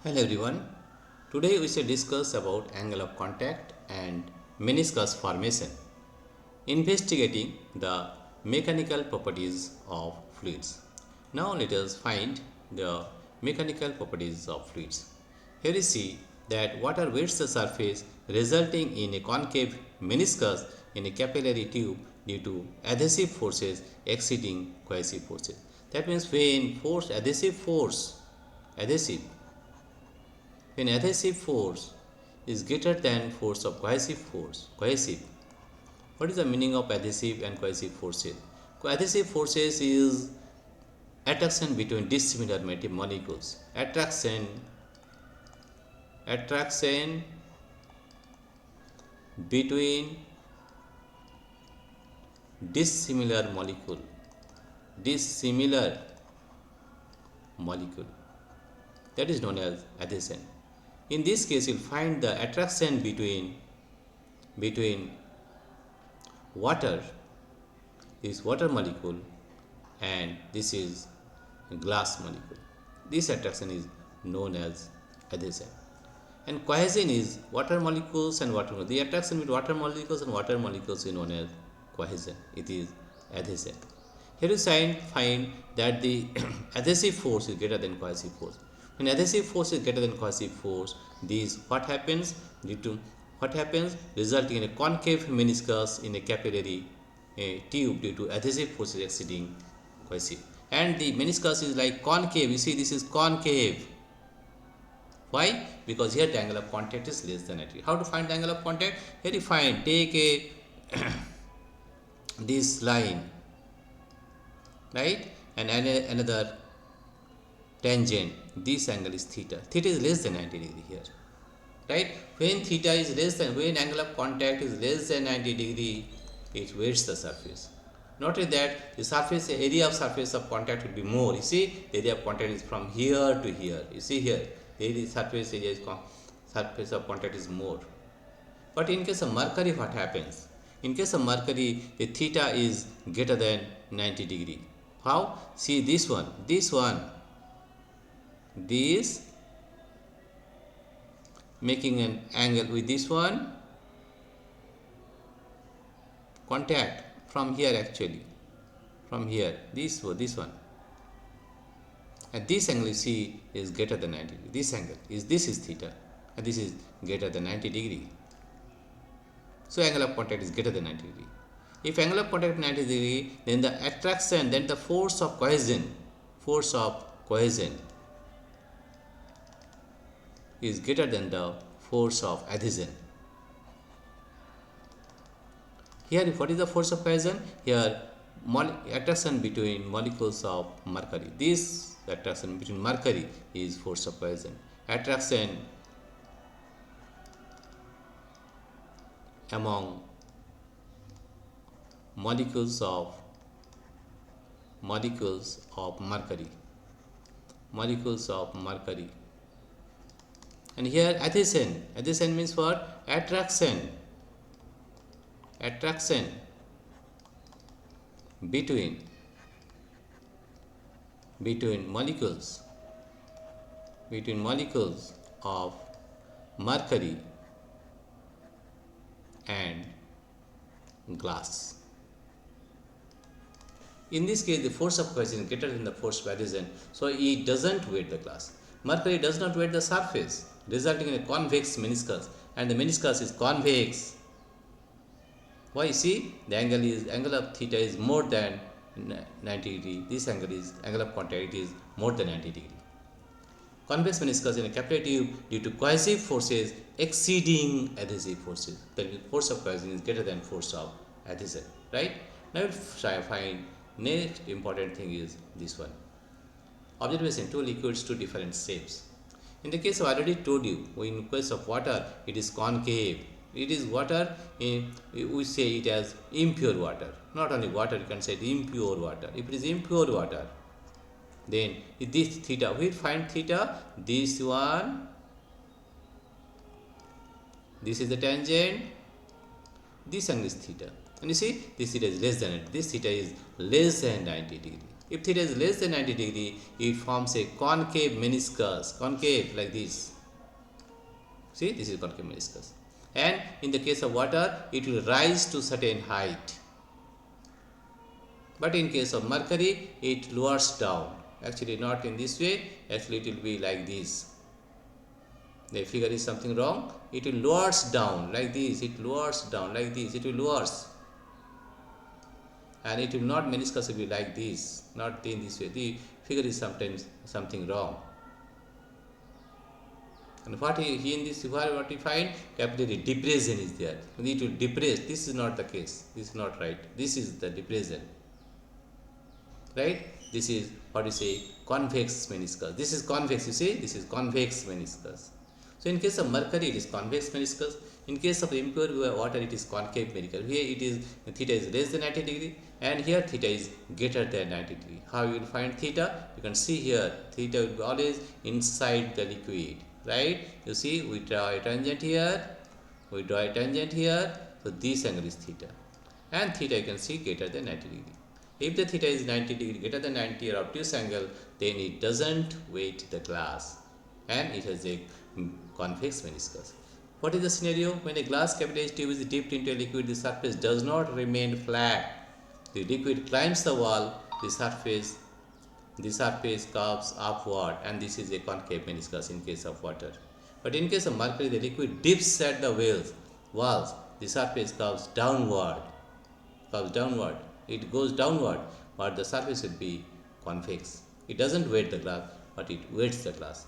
Hello everyone. Today we shall discuss about angle of contact and meniscus formation, investigating the mechanical properties of fluids. Now let us find the mechanical properties of fluids. Here you see that water wets the surface resulting in a concave meniscus in a capillary tube due to adhesive forces exceeding cohesive forces. That means when adhesive when adhesive force is greater than force of cohesive. What is the meaning of adhesive and cohesive forces? Adhesive forces is attraction between dissimilar molecules. Attraction between dissimilar molecule. Dissimilar molecule. That is known as adhesion. In this case, you'll find the attraction between water, this water molecule, and this is a glass molecule. This attraction is known as adhesion. And cohesion is water molecules and water molecules. The attraction between water molecules and water molecules is known as cohesion. It is adhesion. Here you find that the adhesive force is greater than cohesive force. When adhesive force is greater than cohesive force, what happens resulting in a concave meniscus in a capillary tube due to adhesive forces exceeding cohesive. And the meniscus is like concave. You see, this is concave. Why? Because here the angle of contact is less than 90. How to find the angle of contact? Here you find, take a this line, right, and another tangent. This angle is theta. Theta is less than 90 degree here, right? When angle of contact is less than 90 degree, it wets the surface. Notice that the area of surface of contact will be more. You see, the area of contact is from here to here. You see here, the surface of contact is more. But in case of mercury, what happens? In case of mercury, the theta is greater than 90 degree. How? See this making an angle with this one, contact from here, actually from here, this one, and this angle you see is greater than 90 degree. This is theta, and this is greater than 90 degree. So angle of contact is greater than 90 degree. If angle of contact is 90 degree, then the attraction, then the force of cohesion is greater than the force of adhesion. Here, what is the force of cohesion? Here, attraction between molecules of mercury. This attraction between mercury is force of cohesion. Attraction among molecules of mercury. And here adhesion means what? Attraction between molecules of mercury and glass. In this case, the force of cohesion is greater than the force of adhesion, so it doesn't wet the glass. Mercury does not wet the surface, resulting in a convex meniscus, and the meniscus is convex. Why? See, the angle of theta is more than 90 degree. This angle of contact is more than 90 degree. Convex meniscus in a capillary tube due to cohesive forces exceeding adhesive forces. The force of cohesion is greater than force of adhesion, right? Now let's try to find next important thing is this one. Observation: two liquids, two different shapes. In the case of, I already told you, in case of water, it is concave. It is water, we say it as impure water. Not only water, you can say impure water. If it is impure water, then this theta, we find theta, this one, this is the tangent, this angle is theta. And you see, this theta is less than 90 degree. If theta is less than 90 degree, it forms a concave meniscus, concave like this. See, this is concave meniscus. And in the case of water, it will rise to certain height. But in case of mercury, it lowers down. Actually, not in this way. Actually, it will be like this. The figure is something wrong. It will lowers down like this. It lowers down like this. It will lowers. And it will not meniscus will be like this. Not in this way. The figure is sometimes something wrong. And what he in this figure, what we find, capillary depression is there. It will depress. This is not the case. This is not right. This is the depression. Right? This is what you say, convex meniscus. This is convex. You see, this is convex meniscus. So in case of mercury, it is convex meniscus. In case of impure water, it is concave meniscus. Here it is theta is less than 90 degree, and here theta is greater than 90 degree. How you will find theta? You can see here theta will be always inside the liquid. Right? You see, we draw a tangent here. We draw a tangent here. So this angle is theta, and theta you can see greater than 90 degree. If the theta is 90 degree greater than 90 or obtuse angle, then it doesn't weight the glass, and it has a convex meniscus. What is the scenario? When a glass capillary tube is dipped into a liquid, the surface does not remain flat. The liquid climbs the wall, the surface curves upward, and this is a concave meniscus in case of water. But in case of mercury, the liquid dips at the walls, the surface curves downward. It goes downward, but the surface will be convex. It doesn't weight the glass, but it weights the glass.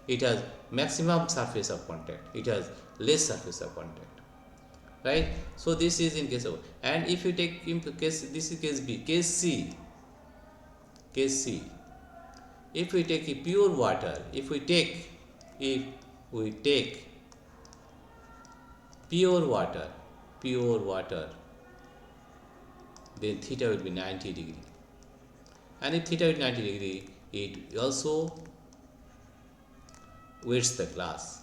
It has maximum surface of contact. It has less surface of contact. Right? So this is in case of, and if you take into case, this is case B, case C. If we take a pure water, if we take pure water, then theta will be 90 degree. And if theta is 90 degree, it also weights the glass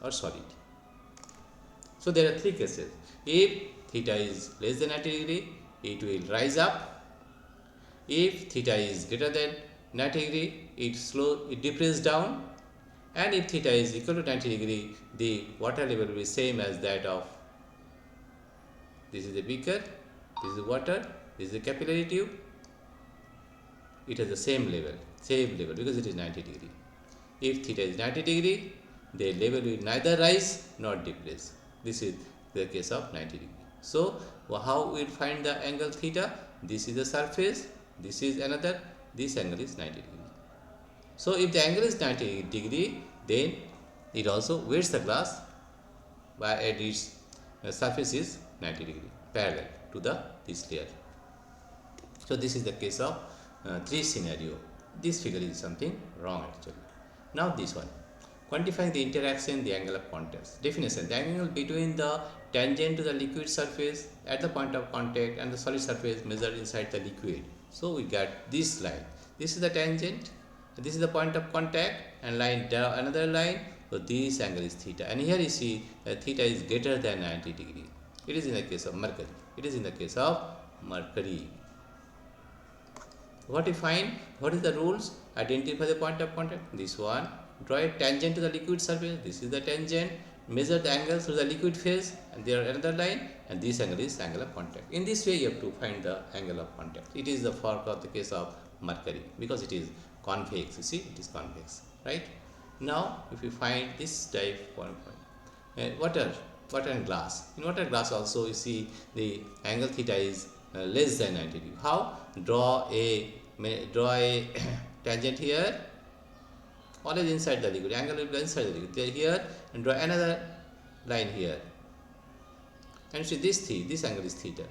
or solid. So there are three cases. If theta is less than 90 degree, it will rise up. If theta is greater than 90 degree, it depresses down. And if theta is equal to 90 degree, the water level will be same as that of, this is the beaker, this is the water, this is the capillary tube. It has the same level because it is 90 degree. If theta is 90 degree, the level will neither rise nor decrease. This is the case of 90 degree. So how we will find the angle theta? This is the surface, this is another, this angle is 90 degree. So if the angle is 90 degree, then it also weights the glass by its surface is 90 degree parallel to this layer. So this is the case of 3 scenario. This figure is something wrong actually. Now this one, quantifying the interaction, the angle of contact. Definition: the angle between the tangent to the liquid surface at the point of contact and the solid surface measured inside the liquid. So we got this line. This is the tangent. This is the point of contact, and line down another line. So this angle is theta, and here you see that theta is greater than 90 degree. It is in the case of mercury. What we find? What is the rules? Identify the point of contact. This one. Draw a tangent to the liquid surface. This is the tangent. Measure the angle through the liquid phase, and there are another line, and this angle is angle of contact. In this way, you have to find the angle of contact. It is the fork of the case of mercury because it is convex. You see, it is convex, right? Now, if you find this type water and glass. In water glass also, you see the angle theta is less than 90 degree. How? Draw a tangent here. Always inside the liquid. Angle will be inside the liquid. Here, and draw another line here. And see this angle is theta,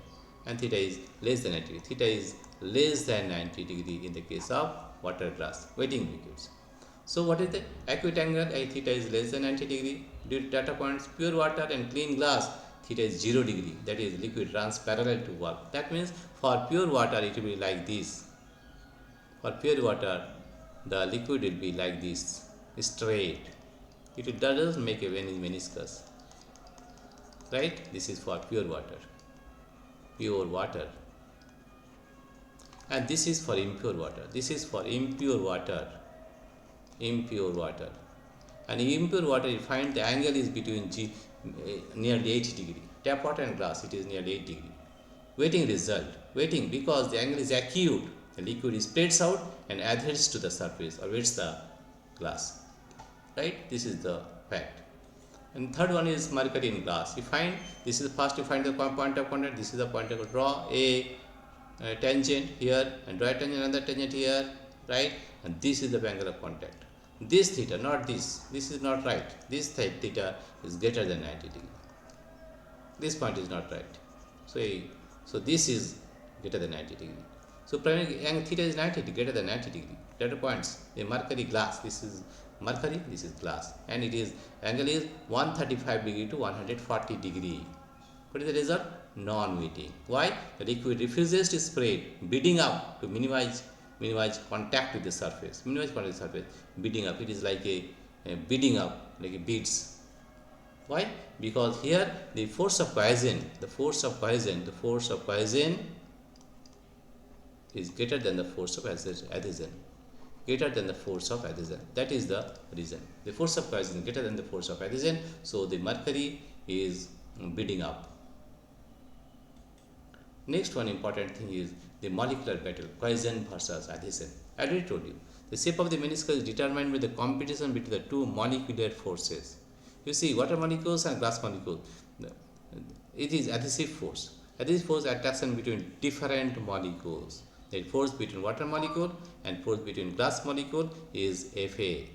and theta is less than 90 degree. Theta is less than 90 degree in the case of water glass, wetting liquids. So what is the acute angle? Theta is less than 90 degree. Due to data points, pure water and clean glass, theta is 0 degree. That is, liquid runs parallel to wall. That means for pure water it will be like this. For pure water, the liquid will be like this, straight. It doesn't make a meniscus. Right? This is for pure water. and this is for impure water. This is for impure water. Impure water. And in impure water, you find the angle is between nearly 80 degree. Tap water and glass, it is nearly 8 degree. Wetting result. Wetting, because the angle is acute, the liquid is spreads out and adheres to the surface or wets the glass. Right? This is the fact. And third one is mercury in glass. You find, this is first you find the point of contact. This is the point of draw a tangent here and draw a tangent, another tangent here, right? And this is the angle of contact. This theta, not this. This is not right. This theta is greater than 90 degree. This point is not right. So this is greater than 90 degree. So primary angle theta is 90 degree, greater than 90 degree. Data points. The mercury glass. This is mercury. This is glass, and it is angle is 135 degree to 140 degree. What is the result? Non-wetting. Why? The liquid refuses to spread, beading up to minimize contact with the surface. Minimize contact with the surface. Beading up. It is like a beading up, like a beads. Why? Because here the force of cohesion is greater than the force of adhesion. Greater than the force of adhesion. That is the reason. The force of cohesion is greater than the force of adhesion. So the mercury is beading up. Next one important thing is the molecular battle, cohesion versus adhesion. I already told you. The shape of the meniscus is determined by the competition between the two molecular forces. You see, water molecules and glass molecules. It is adhesive force. Adhesive force attraction between different molecules. The force between water molecule and force between glass molecule is Fa.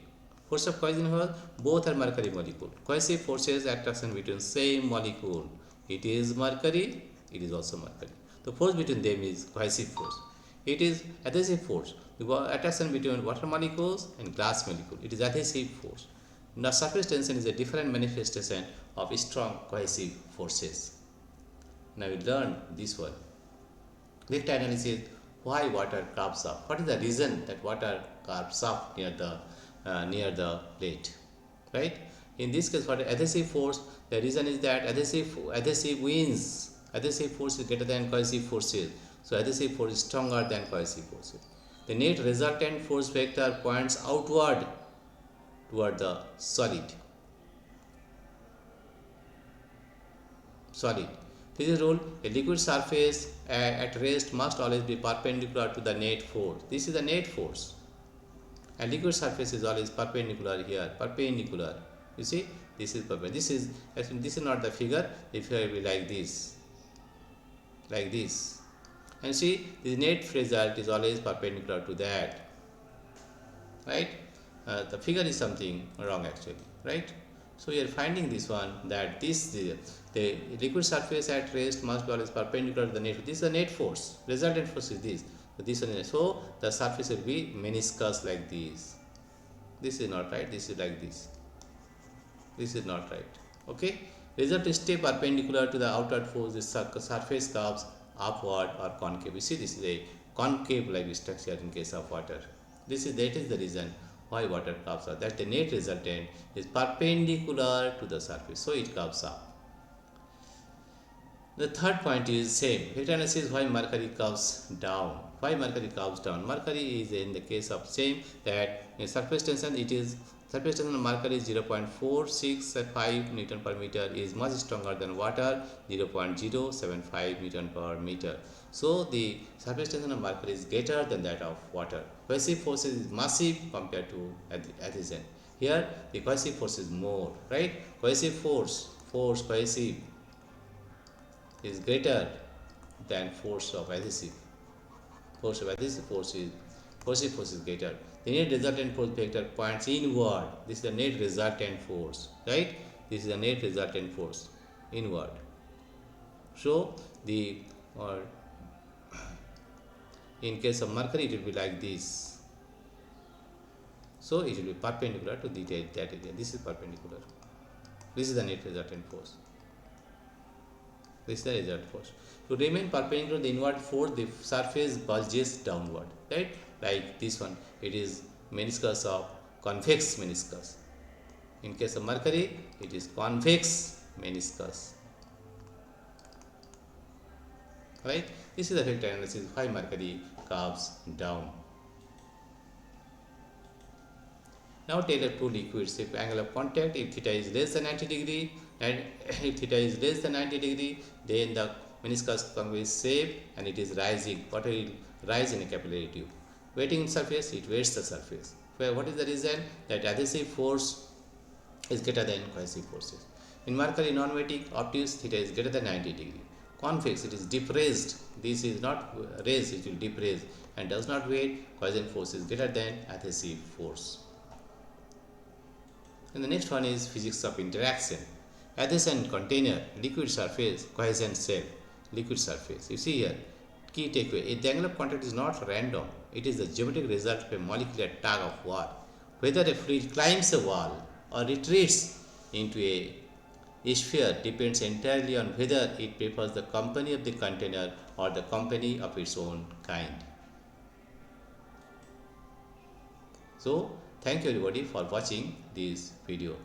Force of cohesion was both are mercury molecule. Cohesive forces attraction between same molecule. It is mercury. It is also mercury. The force between them is cohesive force. It is adhesive force. The attraction between water molecules and glass molecule. It is adhesive force. Now, surface tension is a different manifestation of strong cohesive forces. Now we learn this one. Lift analysis. Why water curves up? What is the reason that water curves up near the plate? Right? In this case, for adhesive force, the reason is that adhesive wins. Adhesive force is greater than cohesive forces. So adhesive force is stronger than cohesive forces. The net resultant force vector points outward toward the solid. This is rule. A liquid surface at rest must always be perpendicular to the net force. This is the net force. A liquid surface is always perpendicular here. Perpendicular. You see, this is perpendicular. This is not the figure. The figure will be like this. Like this. And see, the net result is always perpendicular to that. Right? The figure is something wrong actually. Right? So we are finding this one, that the liquid surface at rest must be always perpendicular to the net. This is the net force. Resultant force is this. So the surface will be meniscus like this. This is not right. This is like this. This is not right. Okay. Result is stay perpendicular to the outward force. The surface curves upward or concave. You see, this is a concave like structure in case of water. That is the reason why water curves up. That the net resultant is perpendicular to the surface, so it curves up. The third point is same. Vector analysis why mercury curves down. Why mercury curves down? Mercury is in the case of same, that in surface tension surface tension of mercury is 0.465 Newton per meter is much stronger than water, 0.075 Newton per meter. So the surface tension of mercury is greater than that of water. Cohesive force is massive compared to adhesion. Here the cohesive force is more, right? Cohesive force cohesive is greater than force of adhesive. Cohesive force is greater. The net resultant force vector points inward. This is the net resultant force, right? This is the net resultant force inward. So in case of mercury, it will be like this. So it will be perpendicular to that area. This is perpendicular. This is the net resultant force. This is the result force. To remain perpendicular to the inward force, the surface bulges downward, right? Like this one, it is meniscus of convex meniscus. In case of mercury, it is convex meniscus. right? This is the vector analysis why Mercury curves down. Now tailor two liquids. If angle of contact, if theta is less than 90 degree, and if theta is less than 90 degree, then the meniscus conveys shape and it is rising. What will rise in a capillary tube? Wetting surface, it wets the surface. Where what is the reason? That adhesive force is greater than cohesive forces. In Mercury non-wetting, obtuse theta is greater than 90 degree. Convex, it is depressed. This is not raised, it will depress and does not wet. Cohesion force is greater than adhesive force. And the next one is physics of interaction. Adhesive container, liquid surface, cohesion cell, liquid surface. You see here, key takeaway. If the angle of contact is not random, it is the geometric result of a molecular tug of war. Whether a fluid climbs a wall or retreats into a sphere depends entirely on whether it prefers the company of the container or the company of its own kind. So, thank you everybody for watching this video.